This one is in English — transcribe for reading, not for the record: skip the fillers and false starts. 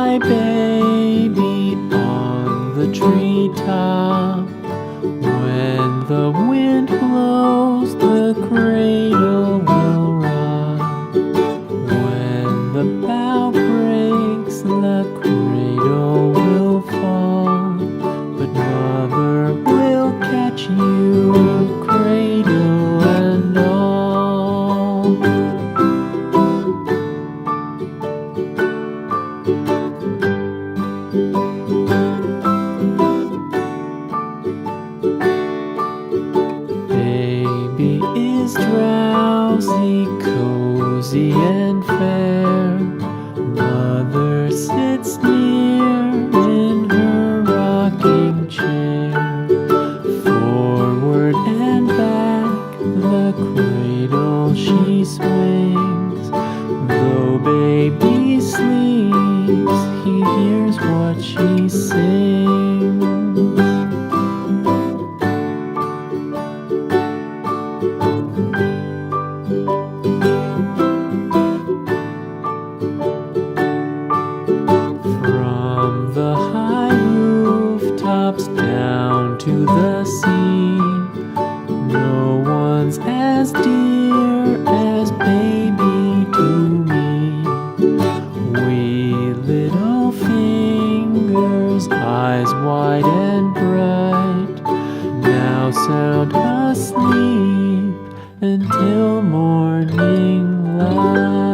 my baby on the treetop. When the wind blows, the cradle will rock. When the bough breaks, the cradle will fall. But mother will catch you, cradle and all. Baby is drowsy, cozy and fair. Mother sits near in her rocking chair. Forward and back, the cradle she swings. Though baby sleeps, he hears what she sings. From the high rooftops down to the sea, no one's as dear as baby to me. Wee little fingers, eyes wide and bright, now sound asleep until morning light.